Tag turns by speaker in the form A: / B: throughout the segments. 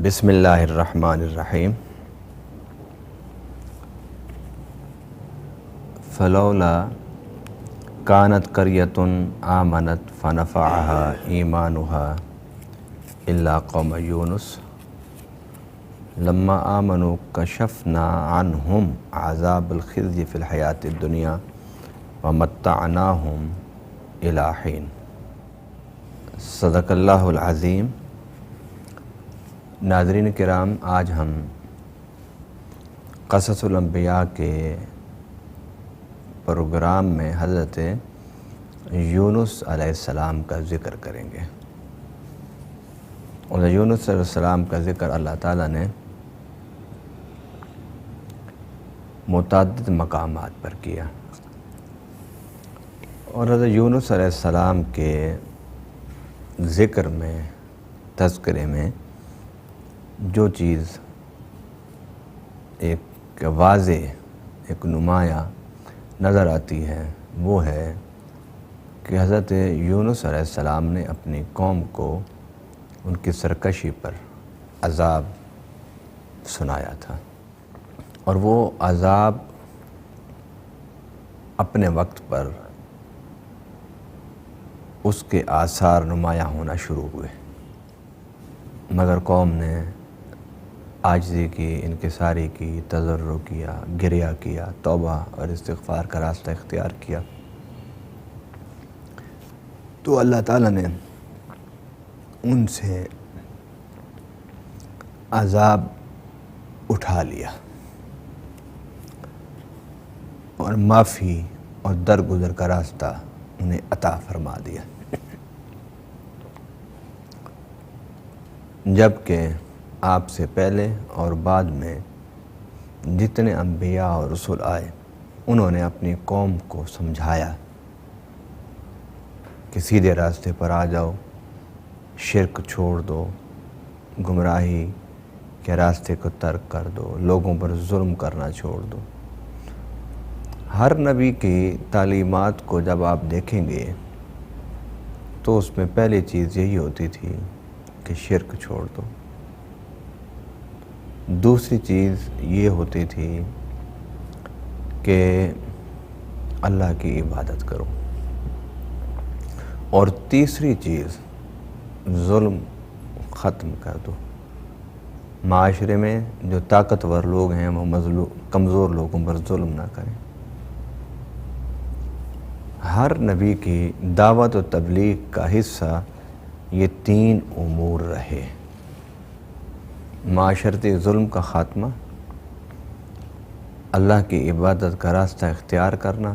A: بسم اللہ الرحمن الرحیم۔ فلولا کانت قریۃ آمنت فنفعها ایمانها الا قوم یونس لما آمنوا کشفنا عنہم عذاب الخزي فی الحیاۃ الدنیا ومتعناہم الی حین۔ صدق اللہ العظیم۔ ناظرین کرام، آج ہم قصص الانبیاء کے پروگرام میں حضرت یونس علیہ السلام کا ذکر کریں گے۔ اور یونس علیہ السلام کا ذکر اللہ تعالیٰ نے متعدد مقامات پر کیا، اور حضرت یونس علیہ السلام کے ذکر میں، تذکرے میں جو چیز ایک واضح، ایک نمایاں نظر آتی ہے وہ ہے کہ حضرت یونس علیہ السلام نے اپنی قوم کو ان کی سرکشی پر عذاب سنایا تھا، اور وہ عذاب اپنے وقت پر اس کے آثار نمایاں ہونا شروع ہوئے، مگر قوم نے عاجزی کی، انکساری کی، تضرع کیا، گریہ کیا، توبہ اور استغفار کا راستہ اختیار کیا، تو اللہ تعالیٰ نے ان سے عذاب اٹھا لیا اور معافی اور درگزر کا راستہ انہیں عطا فرما دیا، جبکہ آپ سے پہلے اور بعد میں جتنے انبیاء اور رسول آئے انہوں نے اپنی قوم کو سمجھایا کہ سیدھے راستے پر آ جاؤ، شرک چھوڑ دو، گمراہی کے راستے کو ترک کر دو، لوگوں پر ظلم کرنا چھوڑ دو۔ ہر نبی کی تعلیمات کو جب آپ دیکھیں گے تو اس میں پہلی چیز یہی ہوتی تھی کہ شرک چھوڑ دو، دوسری چیز یہ ہوتی تھی کہ اللہ کی عبادت کرو، اور تیسری چیز ظلم ختم کر دو۔ معاشرے میں جو طاقتور لوگ ہیں وہ کمزور لوگوں پر ظلم نہ کریں۔ ہر نبی کی دعوت و تبلیغ کا حصہ یہ تین امور رہے: معاشرتی ظلم کا خاتمہ، اللہ کی عبادت کا راستہ اختیار کرنا،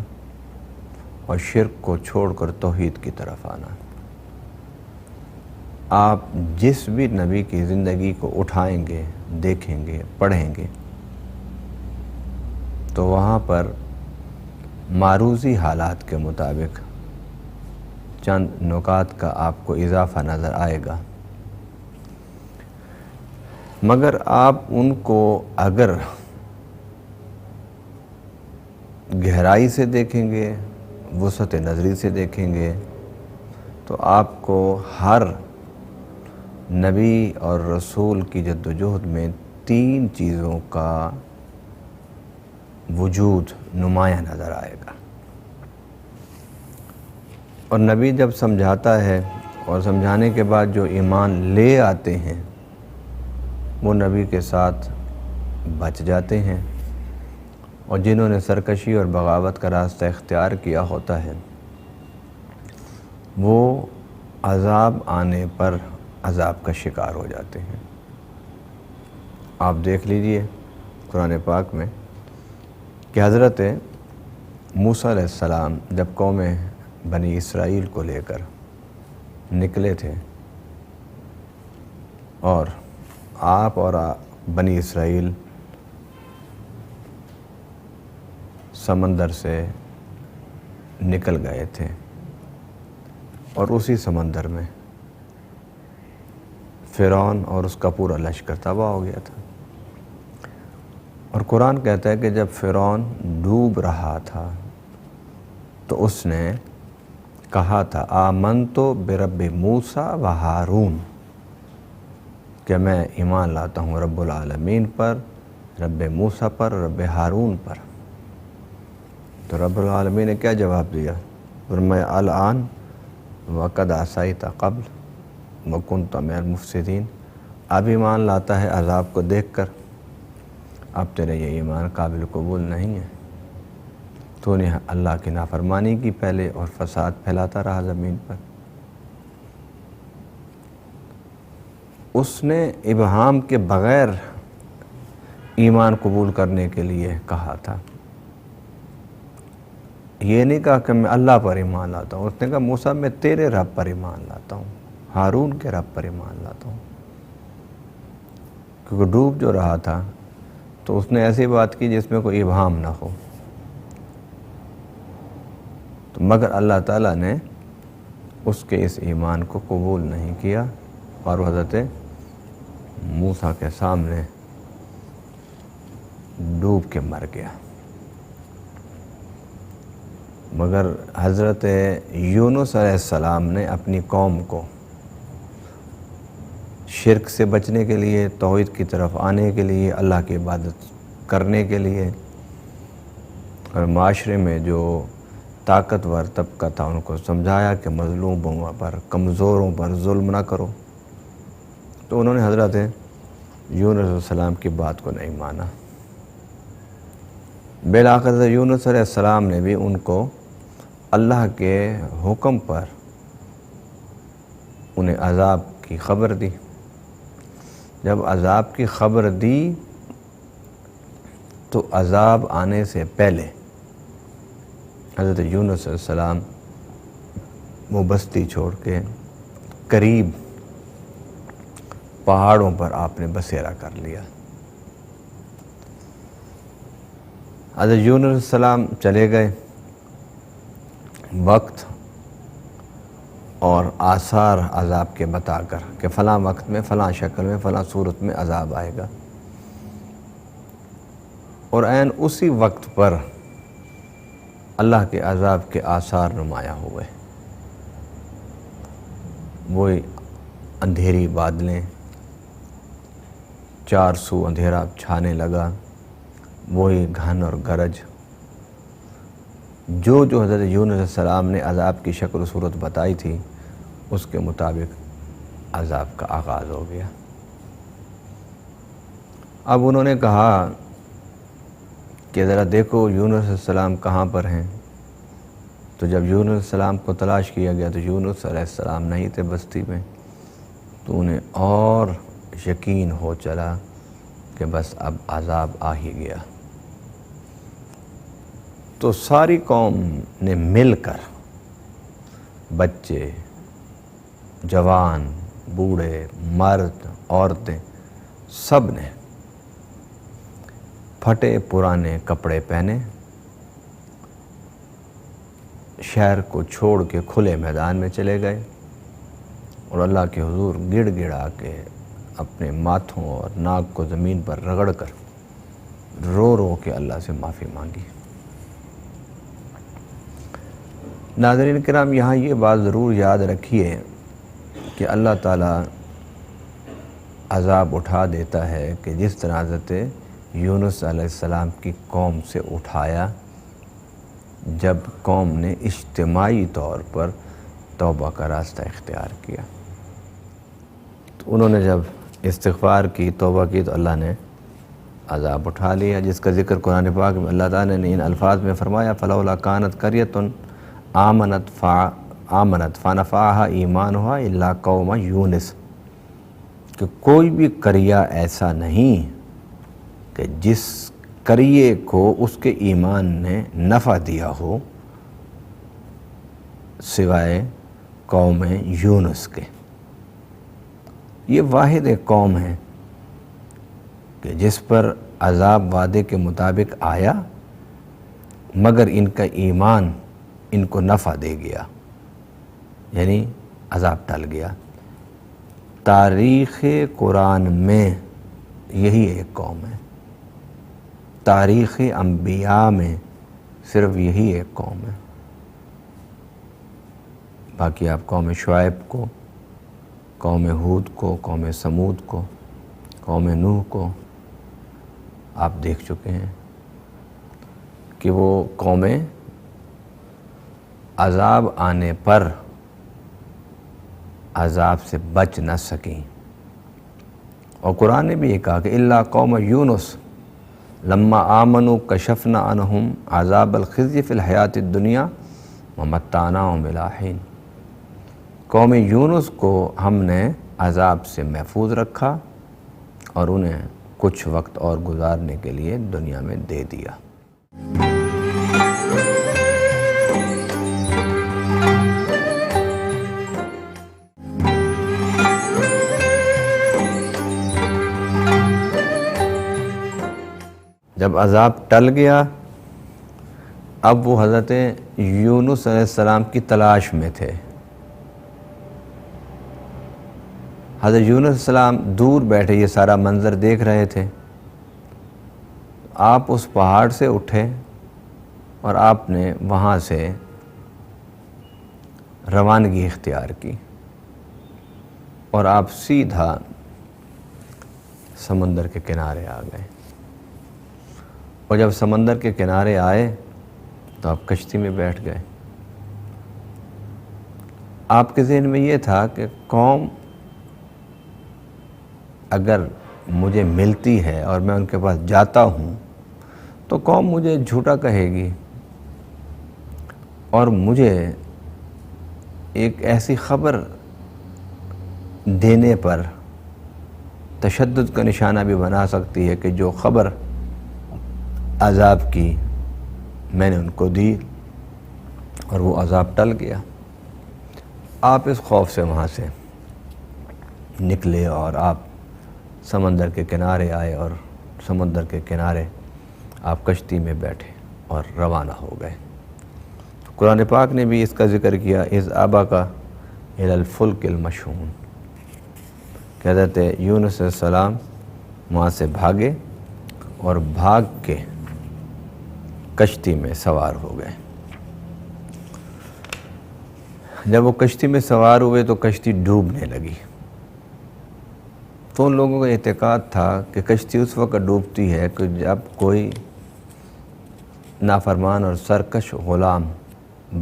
A: اور شرک کو چھوڑ کر توحید کی طرف آنا۔ آپ جس بھی نبی کی زندگی کو اٹھائیں گے، دیکھیں گے، پڑھیں گے تو وہاں پر معروضی حالات کے مطابق چند نکات کا آپ کو اضافہ نظر آئے گا، مگر آپ ان کو اگر گہرائی سے دیکھیں گے، وسعت نظری سے دیکھیں گے، تو آپ کو ہر نبی اور رسول کی جدوجہد میں تین چیزوں کا وجود نمایاں نظر آئے گا۔ اور نبی جب سمجھاتا ہے اور سمجھانے کے بعد جو ایمان لے آتے ہیں وہ نبی کے ساتھ بچ جاتے ہیں، اور جنہوں نے سرکشی اور بغاوت کا راستہ اختیار کیا ہوتا ہے وہ عذاب آنے پر عذاب کا شکار ہو جاتے ہیں۔ آپ دیکھ لیجئے قرآن پاک میں کہ حضرت موسیٰ علیہ السلام جب قوم بنی اسرائیل کو لے کر نکلے تھے، اور آپ اور بنی اسرائیل سمندر سے نکل گئے تھے، اور اسی سمندر میں فرعون اور اس کا پورا لشکر تباہ ہو گیا تھا، اور قرآن کہتا ہے کہ جب فرعون ڈوب رہا تھا تو اس نے کہا تھا آمنتو برب موسیٰ و ہارون، کہ میں ایمان لاتا ہوں رب العالمین پر، رب موسیٰ پر، رب ہارون پر۔ تو رب العالمین نے کیا جواب دیا؟ فرمایا الآن وقد عصیت قبل وکنت من المفسدین، اب ایمان لاتا ہے عذاب کو دیکھ کر، اب تیرے یہ ایمان قابل قبول نہیں ہے، تو نے اللہ کی نافرمانی کی پہلے اور فساد پھیلاتا رہا زمین پر۔ اس نے ابہام کے بغیر ایمان قبول کرنے کے لیے کہا تھا، یہ نہیں کہا کہ میں اللہ پر ایمان لاتا ہوں، اس نے کہا موسیٰ میں تیرے رب پر ایمان لاتا ہوں، ہارون کے رب پر ایمان لاتا ہوں، کیونکہ ڈوب جو رہا تھا تو اس نے ایسی بات کی جس میں کوئی ابہام نہ ہو۔ تو مگر اللہ تعالیٰ نے اس کے اس ایمان کو قبول نہیں کیا اور وہ حضرت موسیٰ کے سامنے ڈوب کے مر گیا۔ مگر حضرت یونس علیہ السلام نے اپنی قوم کو شرک سے بچنے کے لیے، توحید کی طرف آنے کے لیے، اللہ کی عبادت کرنے کے لیے، اور معاشرے میں جو طاقتور طبقہ تھا ان کو سمجھایا کہ مظلوموں پر، کمزوروں پر ظلم نہ کرو، تو انہوں نے حضرت یونس علیہ السلام کی بات کو نہیں مانا۔ بالآخر یونس علیہ السلام نے بھی ان کو اللہ کے حکم پر انہیں عذاب کی خبر دی۔ جب عذاب کی خبر دی تو عذاب آنے سے پہلے حضرت یونس علیہ السلام وہ بستی چھوڑ کے قریب پہاڑوں پر آپ نے بسیرا کر لیا۔ حضرت یونس علیہ السلام چلے گئے، وقت اور آثار عذاب کے بتا کر کہ فلاں وقت میں، فلاں شکل میں، فلاں صورت میں عذاب آئے گا، اور عین اسی وقت پر اللہ کے عذاب کے آثار نمایاں ہوئے۔ وہی اندھیری بادلیں، چار سو اندھیرا چھانے لگا، وہی گھن اور گرج، جو حضرت یونس علیہ السلام نے عذاب کی شکل و صورت بتائی تھی اس کے مطابق عذاب کا آغاز ہو گیا۔ اب انہوں نے کہا کہ ذرا دیکھو یونس علیہ السلام کہاں پر ہیں، تو جب یونس علیہ السلام کو تلاش کیا گیا تو یونس علیہ السلام نہیں تھے بستی میں، تو انہیں اور یقین ہو چلا کہ بس اب عذاب آ ہی گیا۔ تو ساری قوم نے مل کر، بچے، جوان، بوڑھے، مرد، عورتیں، سب نے پھٹے پرانے کپڑے پہنے، شہر کو چھوڑ کے کھلے میدان میں چلے گئے اور اللہ کے حضور گڑ گڑا کے اپنے ماتھوں اور ناک کو زمین پر رگڑ کر رو رو کے اللہ سے معافی مانگی۔ ناظرین کرام، یہاں یہ بات ضرور یاد رکھیے کہ اللہ تعالیٰ عذاب اٹھا دیتا ہے کہ جس طرح حضرت یونس علیہ السلام کی قوم سے اٹھایا جب قوم نے اجتماعی طور پر توبہ کا راستہ اختیار کیا۔ تو انہوں نے جب استغفار کی، توبہ کی، تو اللہ نے عذاب اٹھا لیا، جس کا ذکر قرآن پاک میں اللہ تعالیٰ نے ان الفاظ میں فرمایا فلولا کانت قریۃ آمنت فنفعها ایمانها الا قوم یونس، کہ کوئی بھی قریہ ایسا نہیں کہ جس قریے کو اس کے ایمان نے نفع دیا ہو سوائے قوم یونس کے۔ یہ واحد ایک قوم ہے کہ جس پر عذاب وعدے کے مطابق آیا مگر ان کا ایمان ان کو نفع دے گیا، یعنی عذاب ٹل گیا۔ تاریخ قرآن میں یہی ایک قوم ہے، تاریخ انبیاء میں صرف یہی ایک قوم ہے۔ باقی آپ قوم شعیب کو، قوم ہود کو، قوم سمود کو قوم نوح کو آپ دیکھ چکے ہیں کہ وہ قومیں عذاب آنے پر عذاب سے بچ نہ سکیں، اور قرآن نے بھی یہ کہا کہ الا قوم یونس لما آمنوا کشفنا عنہم عذاب الخزي فی الحیات الدنیا ومتعناہم الی حین۔ قوم یونس کو ہم نے عذاب سے محفوظ رکھا اور انہیں کچھ وقت اور گزارنے کے لیے دنیا میں دے دیا۔ جب عذاب ٹل گیا، اب وہ حضرت یونس علیہ السلام کی تلاش میں تھے۔ حضرت یونس علیہ السلام دور بیٹھے یہ سارا منظر دیکھ رہے تھے۔ آپ اس پہاڑ سے اٹھے اور آپ نے وہاں سے روانگی اختیار کی اور آپ سیدھا سمندر کے کنارے آ گئے، اور جب سمندر کے کنارے آئے تو آپ کشتی میں بیٹھ گئے۔ آپ کے ذہن میں یہ تھا کہ قوم اگر مجھے ملتی ہے اور میں ان کے پاس جاتا ہوں تو قوم مجھے جھوٹا کہے گی اور مجھے ایک ایسی خبر دینے پر تشدد کا نشانہ بھی بنا سکتی ہے کہ جو خبر عذاب کی میں نے ان کو دی اور وہ عذاب ٹل گیا۔ آپ اس خوف سے وہاں سے نکلے اور آپ سمندر کے کنارے آئے، اور سمندر کے کنارے آپ کشتی میں بیٹھے اور روانہ ہو گئے۔ قرآن پاک نے بھی اس کا ذکر کیا، اذ ابق الی الفلک المشحون، کہ حضرت یونس علیہ السلام وہاں سے بھاگے اور بھاگ کے کشتی میں سوار ہو گئے۔ جب وہ کشتی میں سوار ہوئے تو کشتی ڈوبنے لگی۔ تو ان لوگوں کا اعتقاد تھا کہ کشتی اس وقت ڈوبتی ہے کہ جب کوئی نافرمان اور سرکش غلام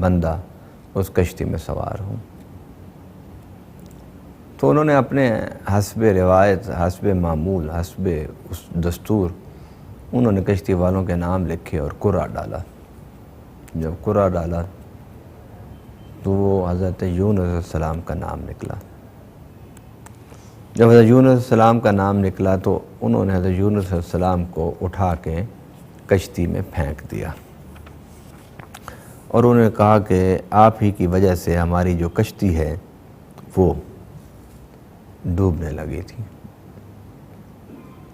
A: بندہ اس کشتی میں سوار ہو۔ تو انہوں نے اپنے حسب روایت، حسب معمول، حسب اس دستور، انہوں نے کشتی والوں کے نام لکھے اور قرعہ ڈالا۔ جب قرعہ ڈالا تو وہ حضرت یونس علیہ السلام کا نام نکلا۔ جب حضرت یونس علیہ السلام کا نام نکلا تو انہوں نے حضرت یونس علیہ السلام کو اٹھا کے کشتی میں پھینک دیا، اور انہوں نے کہا کہ آپ ہی کی وجہ سے ہماری جو کشتی ہے وہ ڈوبنے لگی تھی۔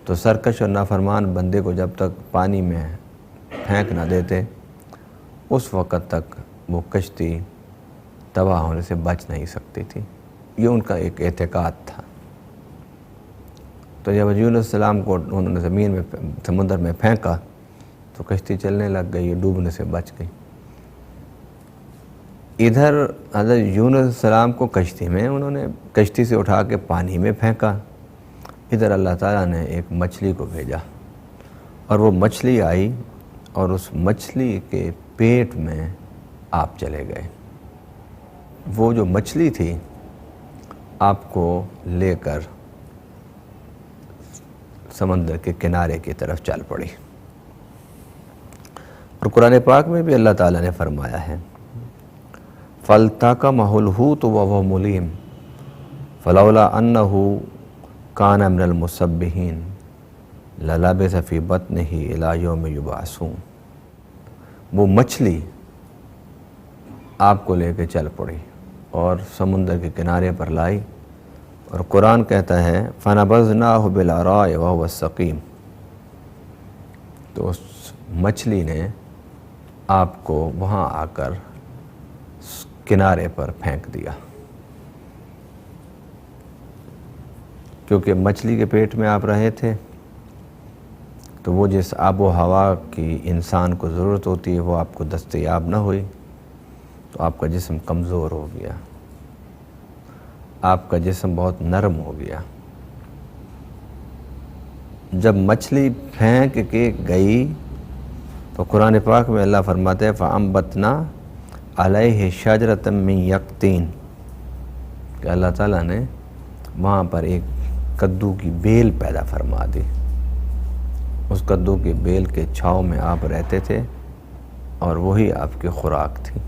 A: تو سرکش اور نافرمان بندے کو جب تک پانی میں پھینک نہ دیتے اس وقت تک وہ کشتی تباہ ہونے سے بچ نہیں سکتی تھی۔ یہ ان کا ایک اعتقاد تھا۔ تو جب یونس علیہ السلام کو انہوں نے زمین میں سمندر میں پھینکا تو کشتی چلنے لگ گئی، ڈوبنے سے بچ گئی۔ ادھر حضرت یونس علیہ السلام کو کشتی میں انہوں نے کشتی سے اٹھا کے پانی میں پھینکا، ادھر اللہ تعالیٰ نے ایک مچھلی کو بھیجا، اور وہ مچھلی آئی اور اس مچھلی کے پیٹ میں آپ چلے گئے۔ وہ جو مچھلی تھی آپ کو لے کر سمندر کے کنارے کی طرف چل پڑی۔ اور قرآن پاک میں بھی اللہ تعالیٰ نے فرمایا ہے فَالْتَقَمَهُ الْحُوتُ وَهُوَ مُلِيمٌ فَلَوْلَا أَنَّهُ كَانَ مِنَ الْمُسَبِّحِينَ لَلَبِثَ فِي بَطْنِهِ إِلَى يَوْمِ يُبْعَثُونَ۔ وہ مچھلی آپ کو لے کے چل پڑی اور سمندر کے کنارے پر لائی، اور قرآن کہتا ہے فَنَبَذْنَاهُ بِالْعَرَاءِ وَهُوَ سَقِيمٌ، تو اس مچھلی نے آپ کو وہاں آ کر کنارے پر پھینک دیا، کیونکہ مچھلی کے پیٹ میں آپ رہے تھے تو وہ جس آب و ہوا کی انسان کو ضرورت ہوتی ہے وہ آپ کو دستیاب نہ ہوئی، تو آپ کا جسم کمزور ہو گیا، آپ کا جسم بہت نرم ہو گیا، جب مچھلی پھینک کے گئی تو قرآن پاک میں اللہ فرماتے ہیں فَأَنبَتْنَا عَلَيْهِ شَجْرَةً مِّن یقطین کہ اللہ تعالیٰ نے وہاں پر ایک کدو کی بیل پیدا فرما دی. اس کدو کی بیل کے چھاؤں میں آپ رہتے تھے اور وہی آپ کی خوراک تھی.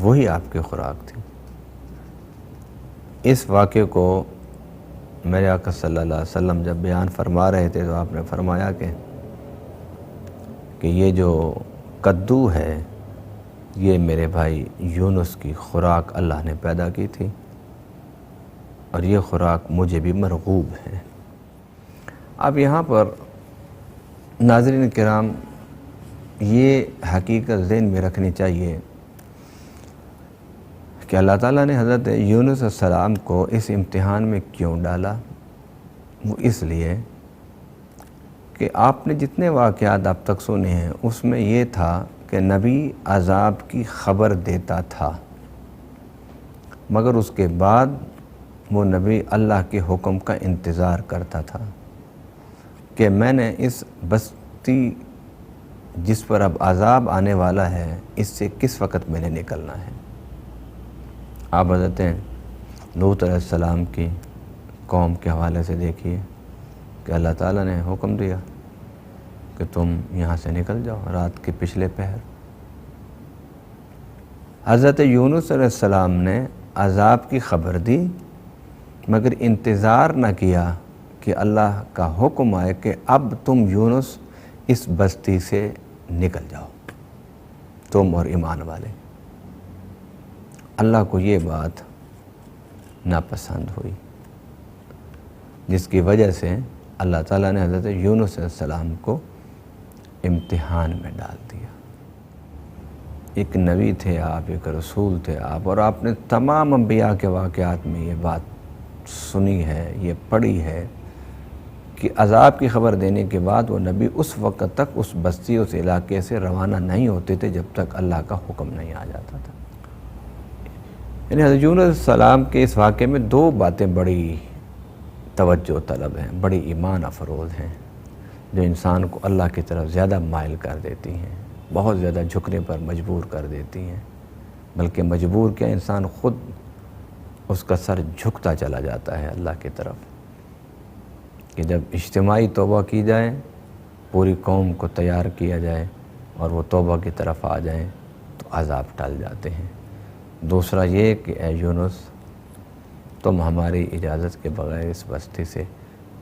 A: وہی آپ کی خوراک تھی. اس واقعے کو میرے آقا صلی اللہ علیہ وسلم جب بیان فرما رہے تھے تو آپ نے فرمایا کہ یہ جو کدو ہے یہ میرے بھائی یونس کی خوراک اللہ نے پیدا کی تھی اور یہ خوراک مجھے بھی مرغوب ہے. اب یہاں پر ناظرین کرام یہ حقیقت ذہن میں رکھنی چاہیے کہ اللہ تعالیٰ نے حضرت یونس علیہ السلام کو اس امتحان میں کیوں ڈالا. وہ اس لیے کہ آپ نے جتنے واقعات اب تک سنے ہیں اس میں یہ تھا کہ نبی عذاب کی خبر دیتا تھا مگر اس کے بعد وہ نبی اللہ کے حکم کا انتظار کرتا تھا کہ میں نے اس بستی جس پر اب عذاب آنے والا ہے اس سے کس وقت میں نے نکلنا ہے. آپ حضرت لوط علیہ السلام کی قوم کے حوالے سے دیکھیے کہ اللہ تعالیٰ نے حکم دیا کہ تم یہاں سے نکل جاؤ رات کے پچھلے پہر. حضرت یونس علیہ السلام نے عذاب کی خبر دی مگر انتظار نہ کیا کہ اللہ کا حکم آئے کہ اب تم یونس اس بستی سے نکل جاؤ تم اور ایمان والے. اللہ کو یہ بات ناپسند ہوئی جس کی وجہ سے اللہ تعالیٰ نے حضرت یونس علیہ السلام کو امتحان میں ڈال دیا. ایک نبی تھے آپ, ایک رسول تھے آپ, اور آپ نے تمام انبیاء کے واقعات میں یہ بات سنی ہے, یہ پڑھی ہے کہ عذاب کی خبر دینے کے بعد وہ نبی اس وقت تک اس بستی اس علاقے سے روانہ نہیں ہوتے تھے جب تک اللہ کا حکم نہیں آ جاتا تھا. یعنی حضرت یونس علیہ السلام کے اس واقعے میں دو باتیں بڑی توجہ طلب ہیں, بڑی ایمان افروز ہیں جو انسان کو اللہ کی طرف زیادہ مائل کر دیتی ہیں, بہت زیادہ جھکنے پر مجبور کر دیتی ہیں. بلکہ مجبور کیا, انسان خود اس کا سر جھکتا چلا جاتا ہے اللہ کی طرف کہ جب اجتماعی توبہ کی جائے, پوری قوم کو تیار کیا جائے اور وہ توبہ کی طرف آ جائیں تو عذاب ٹل جاتے ہیں. دوسرا یہ کہ اے یونس تم ہماری اجازت کے بغیر اس بستی سے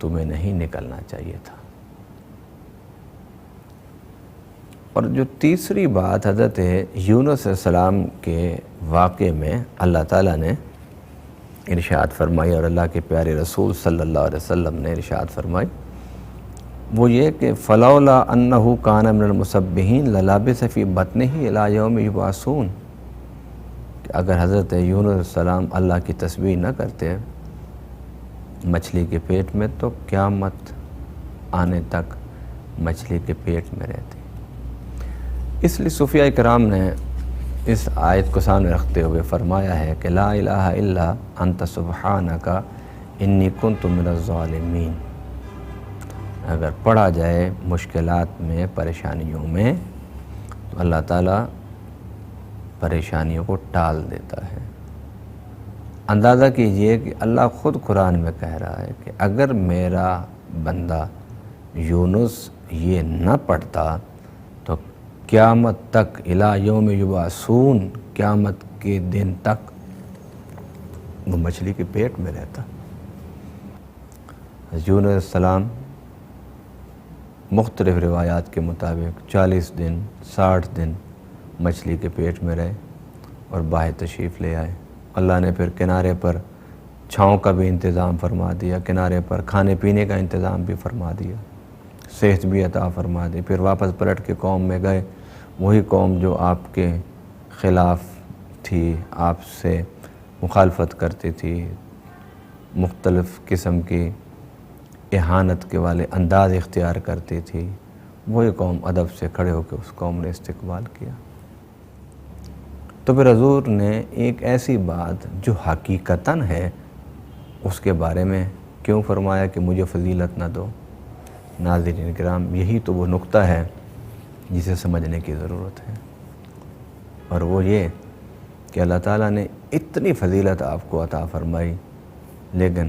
A: تمہیں نہیں نکلنا چاہیے تھا. اور جو تیسری بات حضرت یونس علیہ السلام کے واقعے میں اللہ تعالیٰ نے ارشاد فرمائی اور اللہ کے پیارے رسول صلی اللہ علیہ وسلم نے ارشاد فرمائی وہ یہ کہ فلولا انہ کان من المسبحین للبث فی بطنہ الی یوم یبعثون, کہ اگر حضرت یونس علیہ السلام اللہ کی تسبیح نہ کرتے مچھلی کے پیٹ میں تو قیامت آنے تک مچھلی کے پیٹ میں رہتے. اس لیے صوفیاء کرام نے اس آیت کو سامنے رکھتے ہوئے فرمایا ہے کہ لا الہ الا انت سبحانک انی کنت من الظالمین. اگر پڑھا جائے مشکلات میں, پریشانیوں میں, تو اللہ تعالیٰ پریشانیوں کو ٹال دیتا ہے. اندازہ کیجئے کہ اللہ خود قرآن میں کہہ رہا ہے کہ اگر میرا بندہ یونس یہ نہ پڑھتا تو قیامت تک الی یوم یبعثون, قیامت کے دن تک وہ مچھلی کے پیٹ میں رہتا. یونس علیہ السلام مختلف روایات کے مطابق 40 دن 60 دن مچھلی کے پیٹ میں رہے اور باہر تشریف لے آئے. اللہ نے پھر کنارے پر چھاؤں کا بھی انتظام فرما دیا, کنارے پر کھانے پینے کا انتظام بھی فرما دیا, صحت بھی عطا فرما دی. پھر واپس پلٹ کے قوم میں گئے, وہی قوم جو آپ کے خلاف تھی, آپ سے مخالفت کرتی تھی, مختلف قسم کی اہانت کے والے انداز اختیار کرتی تھی, وہی قوم ادب سے کھڑے ہو کے اس قوم نے استقبال کیا. تو پھر حضور نے ایک ایسی بات جو حقیقتاً ہے اس کے بارے میں کیوں فرمایا کہ مجھے فضیلت نہ دو؟ ناظرین کرام، یہی تو وہ نقطہ ہے جسے سمجھنے کی ضرورت ہے، اور وہ یہ کہ اللہ تعالیٰ نے اتنی فضیلت آپ کو عطا فرمائی، لیکن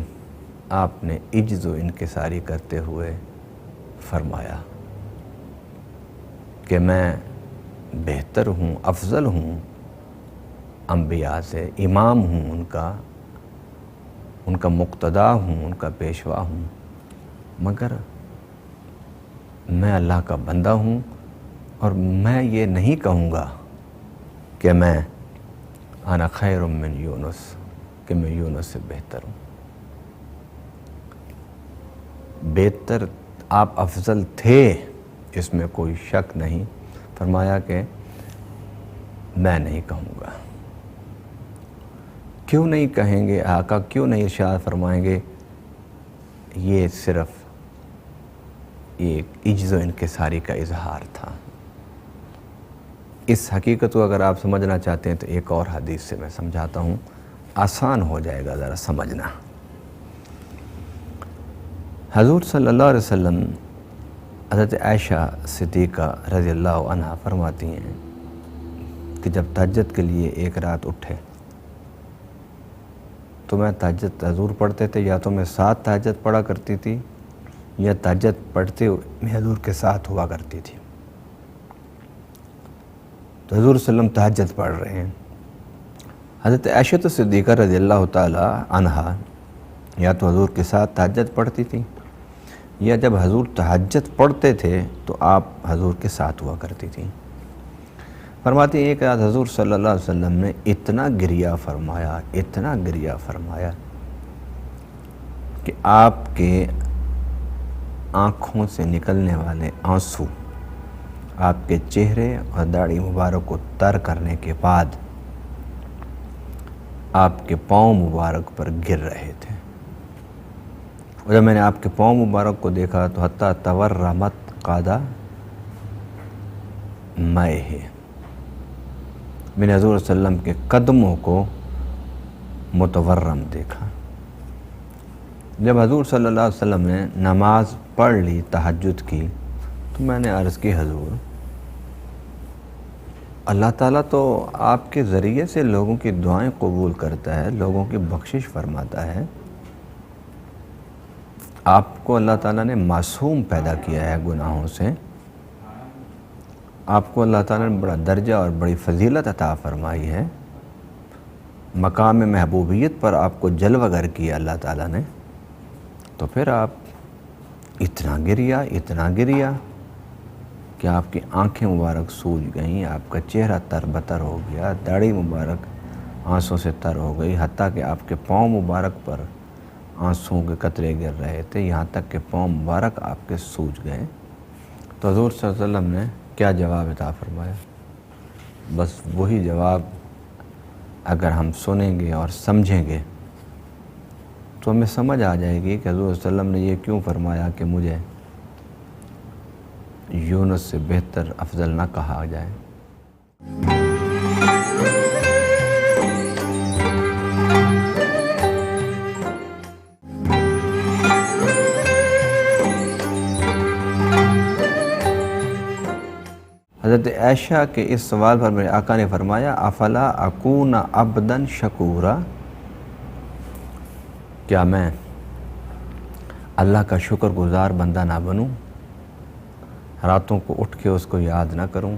A: آپ نے عجز و انکساری کرتے ہوئے فرمایا کہ میں بہتر ہوں، افضل ہوں انبیاء سے، امام ہوں ان کا مقتدا ہوں، ان کا پیشوا ہوں، مگر میں اللہ کا بندہ ہوں، اور میں یہ نہیں کہوں گا کہ میں انا خیر من یونس، کہ میں یونس سے بہتر ہوں۔ بہتر آپ افضل تھے، اس میں کوئی شک نہیں، فرمایا کہ میں نہیں کہوں گا۔ کیوں نہیں کہیں گے آقا؟ کیوں نہیں ارشاد فرمائیں گے؟ یہ صرف ایک عجز و انکساری کا اظہار تھا۔ اس حقیقت کو اگر آپ سمجھنا چاہتے ہیں تو ایک اور حدیث سے میں سمجھاتا ہوں، آسان ہو جائے گا ذرا سمجھنا۔ حضور صلی اللہ علیہ وسلم حضرت عائشہ صدیقہ رضی اللہ عنہا فرماتی ہیں کہ جب تہجد کے لیے ایک رات اٹھے تو میں تہجد حضور پڑھتے تھے، یا تو میں ساتھ تہجد پڑھا کرتی تھی، یا تہجد پڑھتے ہوئے میں حضور کے ساتھ ہوا کرتی تھی۔ تو حضور صلی اللہ علیہ وسلم تہجد پڑھ رہے ہیں، حضرت عائشہ صدیقہ رضی اللہ تعالی عنہا یا تو حضور کے ساتھ تہجد پڑھتی تھی، یا جب حضور تہجد پڑھتے تھے تو آپ حضور کے ساتھ ہوا کرتی تھیں۔ فرماتی ہیں ایک رات حضور صلی اللہ علیہ وسلم نے اتنا گریہ فرمایا کہ آپ کے آنکھوں سے نکلنے والے آنسو آپ کے چہرے اور داڑھی مبارک کو تر کرنے کے بعد آپ کے پاؤں مبارک پر گر رہے تھے، اور جب میں نے آپ کے پاؤں مبارک کو دیکھا تو حتیٰ تورمت قادہ مائہ، میں نے حضور صلی اللہ علیہ وسلم کے قدموں کو متورم دیکھا۔ جب حضور صلی اللہ علیہ وسلم نے نماز پڑھ لی تہجد کی تو میں نے عرض کی حضور اللہ تعالیٰ تو آپ کے ذریعے سے لوگوں کی دعائیں قبول کرتا ہے، لوگوں کی بخشش فرماتا ہے، آپ کو اللہ تعالیٰ نے معصوم پیدا کیا ہے گناہوں سے، آپ کو اللہ تعالیٰ نے بڑا درجہ اور بڑی فضیلت عطا فرمائی ہے، مقام محبوبیت پر آپ کو جلوہ گر کیا اللہ تعالیٰ نے، تو پھر آپ اتنا گریا کہ آپ کی آنکھیں مبارک سوج گئیں، آپ کا چہرہ تر بتر ہو گیا، داڑھی مبارک آنسوں سے تر ہو گئی، حتیٰ کہ آپ کے پاؤں مبارک پر آنسوں کے قطرے گر رہے تھے، یہاں تک کہ پاؤں مبارک آپ کے سوج گئے۔ تو حضور صلی اللہ علیہ وسلم نے کیا جواب عطا فرمایا؟ بس وہی جواب اگر ہم سنیں گے اور سمجھیں گے تو ہمیں سمجھ آ جائے گی کہ حضور صلی اللہ علیہ وسلم نے یہ کیوں فرمایا کہ مجھے یونس سے بہتر افضل نہ کہا جائے۔ حضرت عائشہ کے اس سوال پر میرے آقا نے فرمایا افلا اکون عبدا شکورا، کیا میں اللہ کا شکر گزار بندہ نہ بنوں، راتوں کو اٹھ کے اس کو یاد نہ کروں؟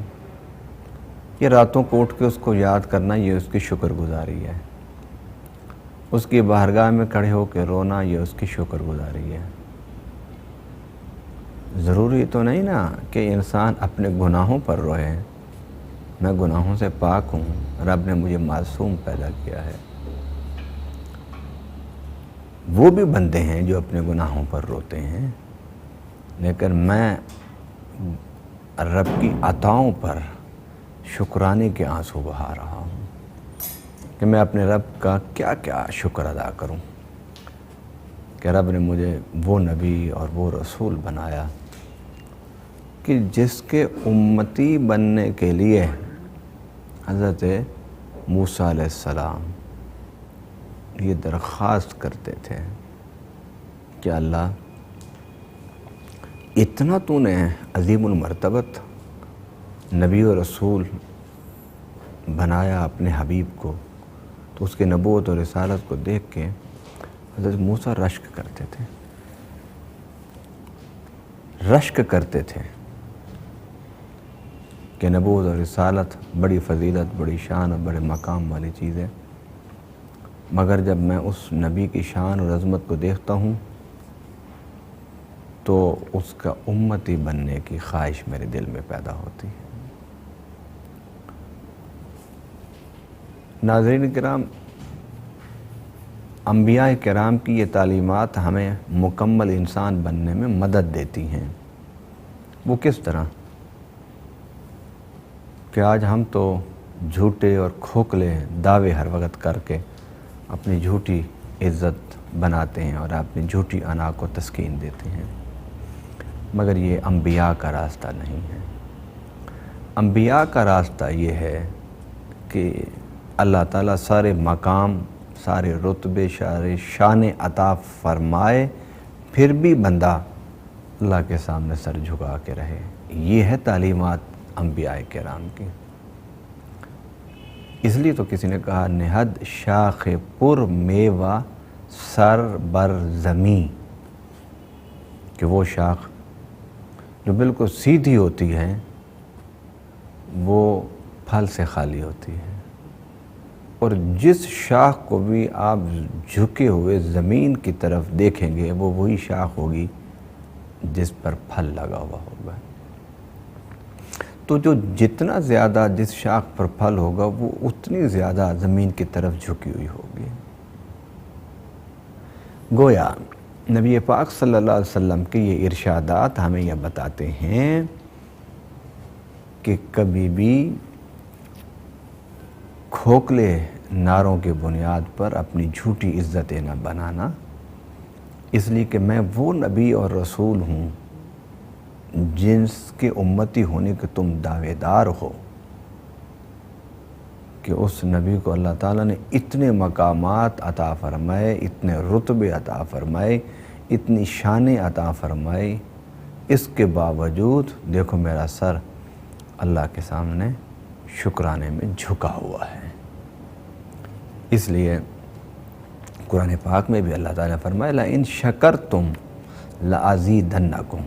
A: یہ راتوں کو اٹھ کے اس کو یاد کرنا یہ اس کی شکر گزاری ہے، اس کی بارگاہ میں کھڑے ہو کے رونا یہ اس کی شکر گزاری ہے۔ ضروری تو نہیں نا کہ انسان اپنے گناہوں پر روئے، میں گناہوں سے پاک ہوں، رب نے مجھے معصوم پیدا کیا ہے۔ وہ بھی بندے ہیں جو اپنے گناہوں پر روتے ہیں، لیکن میں رب کی عطاؤں پر شکرانے کے آنسو بہا رہا ہوں کہ میں اپنے رب کا کیا کیا شکر ادا کروں کہ رب نے مجھے وہ نبی اور وہ رسول بنایا کہ جس کے امتی بننے کے لیے حضرت موسیٰ علیہ السلام یہ درخواست کرتے تھے کہ اللہ اتنا تو نے عظیم المرتبت نبی و رسول بنایا اپنے حبیب کو، تو اس کے نبوت اور رسالت کو دیکھ کے حضرت موسیٰ رشک کرتے تھے کہ نبوت اور رسالت بڑی فضیلت، بڑی شان اور بڑے مقام والی چیز ہے، مگر جب میں اس نبی کی شان اور عظمت کو دیکھتا ہوں تو اس کا امتی بننے کی خواہش میرے دل میں پیدا ہوتی ہے۔ ناظرین کرام، انبیاء کرام کی یہ تعلیمات ہمیں مکمل انسان بننے میں مدد دیتی ہیں۔ وہ کس طرح کہ آج ہم تو جھوٹے اور کھوکھلے دعوے ہر وقت کر کے اپنی جھوٹی عزت بناتے ہیں اور اپنی جھوٹی انا کو تسکین دیتے ہیں، مگر یہ انبیاء کا راستہ نہیں ہے۔ انبیاء کا راستہ یہ ہے کہ اللہ تعالیٰ سارے مقام، سارے رتبے، سارے شان عطا فرمائے، پھر بھی بندہ اللہ کے سامنے سر جھکا کے رہے۔ یہ ہے تعلیمات انبیاء کرام کی۔ اس لیے تو کسی نے کہا نہد شاخ پر میوہ سر بر زمیں، کہ وہ شاخ جو بالکل سیدھی ہوتی ہے وہ پھل سے خالی ہوتی ہے، اور جس شاخ کو بھی آپ جھکے ہوئے زمین کی طرف دیکھیں گے وہ وہی شاخ ہوگی جس پر پھل لگا ہوا ہوگا۔ تو جو جتنا زیادہ جس شاخ پر پھل ہوگا وہ اتنی زیادہ زمین کی طرف جھکی ہوئی ہوگی۔ گویا نبی پاک صلی اللہ علیہ وسلم کے یہ ارشادات ہمیں یہ بتاتے ہیں کہ کبھی بھی کھوکھلے نعروں کی بنیاد پر اپنی جھوٹی عزتیں نہ بنانا، اس لیے کہ میں وہ نبی اور رسول ہوں جس کے امتی ہونے کے تم دعوے دار ہو، کہ اس نبی کو اللہ تعالیٰ نے اتنے مقامات عطا فرمائے، اتنے رتبے عطا فرمائے، اتنی شانیں عطا فرمائے، اس کے باوجود دیکھو میرا سر اللہ کے سامنے شکرانے میں جھکا ہوا ہے۔ اس لیے قرآن پاک میں بھی اللہ تعالیٰ نے فرمایا لَإِن شَكَرْتُمْ لَأَزِيدَنَّكُمْ،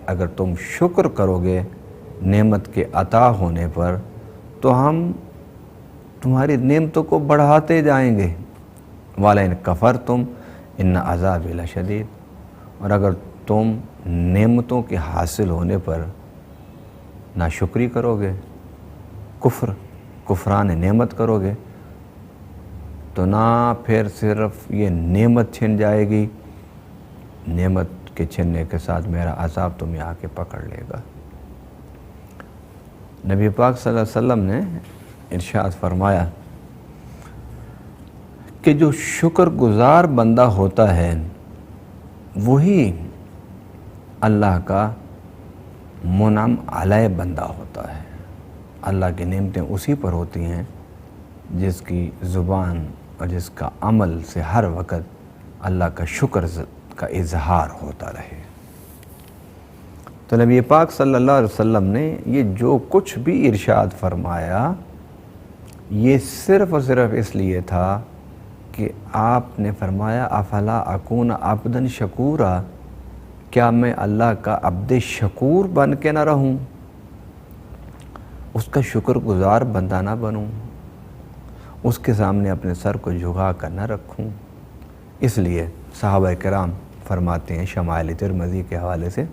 A: اگر تم شکر کرو گے نعمت کے عطا ہونے پر تو ہم تمہاری نعمتوں کو بڑھاتے جائیں گے۔ وَلَئِن كَفَرْتُمْ إِنَّ عَذَابِي لَشَدِيدٌ، اور اگر تم نعمتوں کے حاصل ہونے پر ناشکری کرو گے، کفران نعمت کرو گے، تو نہ پھر صرف یہ نعمت چھن جائے گی، نعمت کے چھننے کے ساتھ میرا عذاب تمہیں آ کے پکڑ لے گا۔ نبی پاک صلی اللہ علیہ وسلم نے ارشاد فرمایا کہ جو شکر گزار بندہ ہوتا ہے وہی اللہ کا منعم علیہ بندہ ہوتا ہے۔ اللہ کی نعمتیں اسی پر ہوتی ہیں جس کی زبان اور جس کا عمل سے ہر وقت اللہ کا شکر کا اظہار ہوتا رہے۔ تو نبی پاک صلی اللہ علیہ وسلم نے یہ جو کچھ بھی ارشاد فرمایا یہ صرف اور صرف اس لیے تھا کہ آپ نے فرمایا افلا اکون عبدا شکورا، کیا میں اللہ کا عبد شکور بن کے نہ رہوں، اس کا شکر گزار بندہ نہ بنوں، اس کے سامنے اپنے سر کو جھکا کر نہ رکھوں۔ اس لیے صحابہ کرام فرماتے ہیں شمائل ترمذی کے حوالے سے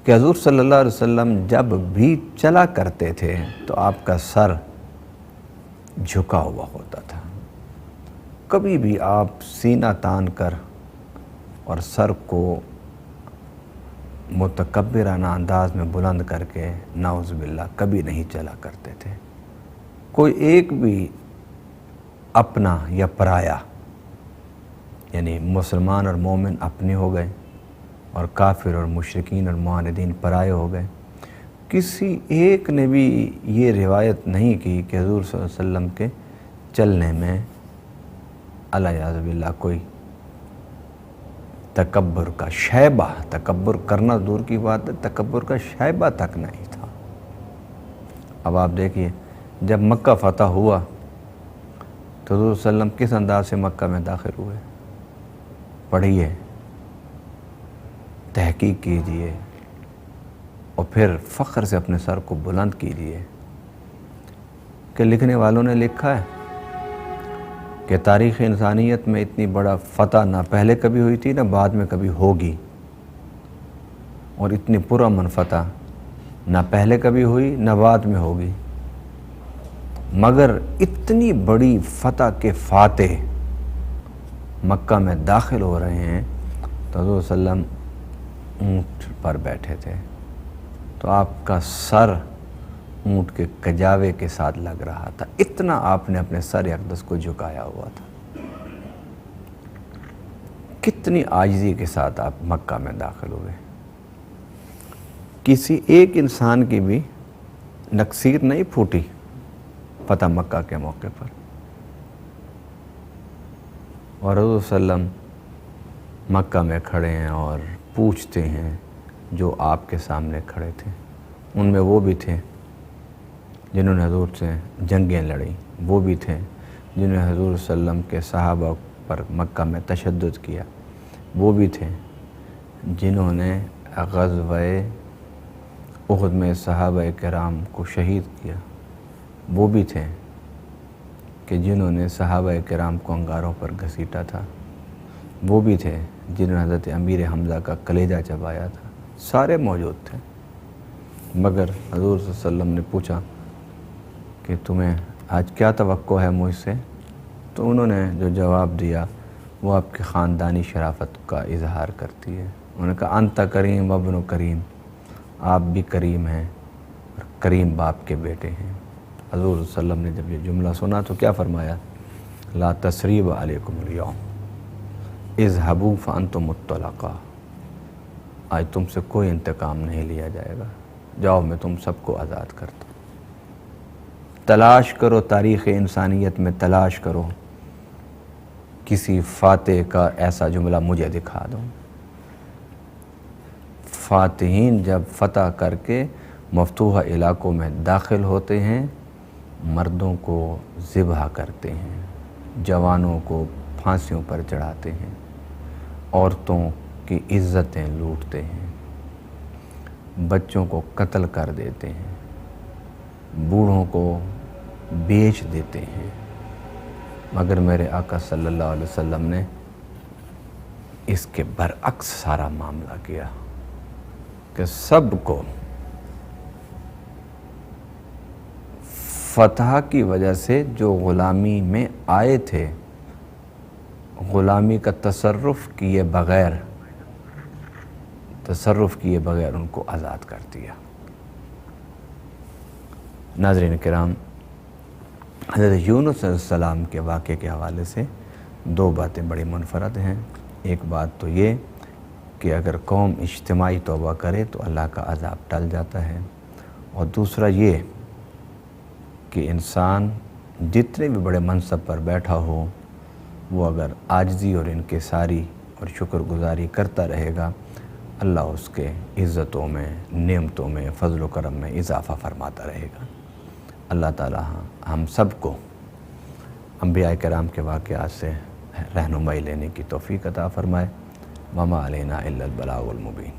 A: کہ حضور صلی اللہ علیہ وسلم جب بھی چلا کرتے تھے تو آپ کا سر جھکا ہوا ہوتا تھا، کبھی بھی آپ سینہ تان کر اور سر کو متکبرانہ انداز میں بلند کر کے نعوذ باللہ کبھی نہیں چلا کرتے تھے۔ کوئی ایک بھی اپنا یا پرایا، یعنی مسلمان اور مومن اپنے ہو گئے اور کافر اور مشرکین اور معاندین پرائے ہو گئے، کسی ایک نے بھی یہ روایت نہیں کی کہ حضور صلی اللہ علیہ وسلم کے چلنے میں اللہ یعذ باللہ کوئی تکبر کا شیبہ، تکبر کرنا دور کی بات ہے، تکبر کا شیبہ تک نہیں تھا۔ اب آپ دیکھیے جب مکہ فتح ہوا تو حضور صلی اللہ علیہ وسلم کس انداز سے مکہ میں داخل ہوئے؟ پڑھیے، تحقیق کیجئے اور پھر فخر سے اپنے سر کو بلند کیجئے کہ لکھنے والوں نے لکھا ہے کہ تاریخ انسانیت میں اتنی بڑا فتح نہ پہلے کبھی ہوئی تھی نہ بعد میں کبھی ہوگی، اور اتنی پرامن فتح نہ پہلے کبھی ہوئی نہ بعد میں ہوگی، مگر اتنی بڑی فتح کے فاتح مکہ میں داخل ہو رہے ہیں تو حضور صلی اللہ علیہ وسلم اونٹ پر بیٹھے تھے تو آپ کا سر اونٹ کے کجاوے کے ساتھ لگ رہا تھا، اتنا آپ نے اپنے سر اقدس کو جھکایا ہوا تھا۔ کتنی عاجزی کے ساتھ آپ مکہ میں داخل ہوئے، کسی ایک انسان کی بھی نکسیر نہیں پھوٹی فتح مکہ کے موقع پر، اور حضور صلی اللہ علیہ وسلم مکہ میں کھڑے ہیں اور پوچھتے ہیں جو آپ کے سامنے کھڑے تھے، ان میں وہ بھی تھے جنہوں نے حضور سے جنگیں لڑیں، وہ بھی تھے جنہوں نے حضور صلی اللہ علیہ وسلم کے صحابہ پر مکہ میں تشدد کیا، وہ بھی تھے جنہوں نے غزوہ احد میں صحابہ کرام کو شہید کیا، وہ بھی تھے کہ جنہوں نے صحابہ کرام کو انگاروں پر گھسیٹا تھا، وہ بھی تھے جنہوں نے حضرت امیر حمزہ کا کلیجہ چبایا تھا، سارے موجود تھے۔ مگر حضور صلی اللہ علیہ وسلم نے پوچھا کہ تمہیں آج کیا توقع ہے مجھ سے؟ تو انہوں نے جو جواب دیا وہ آپ کی خاندانی شرافت کا اظہار کرتی ہے۔ انہوں نے کہا انت کریم وابن کریم، آپ بھی کریم ہیں اور کریم باپ کے بیٹے ہیں۔ حضور صلی اللہ علیہ وسلم نے جب یہ جملہ سنا تو کیا فرمایا؟ لا تثریب علیکم اليوم اذهبوا فانتم الطلقاء، آج تم سے کوئی انتقام نہیں لیا جائے گا، جاؤ میں تم سب کو آزاد کرتا ہوں۔ تلاش کرو تاریخ انسانیت میں، تلاش کرو کسی فاتح کا ایسا جملہ مجھے دکھا دو۔ فاتحین جب فتح کر کے مفتوحہ علاقوں میں داخل ہوتے ہیں، مردوں کو ذبح کرتے ہیں، جوانوں کو پھانسیوں پر چڑھاتے ہیں، عورتوں کی عزتیں لوٹتے ہیں، بچوں کو قتل کر دیتے ہیں، بوڑھوں کو بیچ دیتے ہیں۔ مگر میرے آقا صلی اللہ علیہ وسلم نے اس کے برعکس سارا معاملہ کیا کہ سب کو فتح کی وجہ سے جو غلامی میں آئے تھے، غلامی کا تصرف کیے بغیر ان کو آزاد کر دیا۔ ناظرین کرام، حضرت یونس علیہ السلام کے واقعے کے حوالے سے دو باتیں بڑی منفرد ہیں۔ ایک بات تو یہ کہ اگر قوم اجتماعی توبہ کرے تو اللہ کا عذاب ٹل جاتا ہے، اور دوسرا یہ کہ انسان جتنے بھی بڑے منصب پر بیٹھا ہو وہ اگر عاجزی اور انکساری اور شکر گزاری کرتا رہے گا، اللہ اس کے عزتوں میں، نعمتوں میں، فضل و کرم میں اضافہ فرماتا رہے گا۔ اللہ تعالی ہم سب کو انبیاء کرام کے واقعات سے رہنمائی لینے کی توفیق عطا فرمائے۔ وما علینا الا البلاغ المبین۔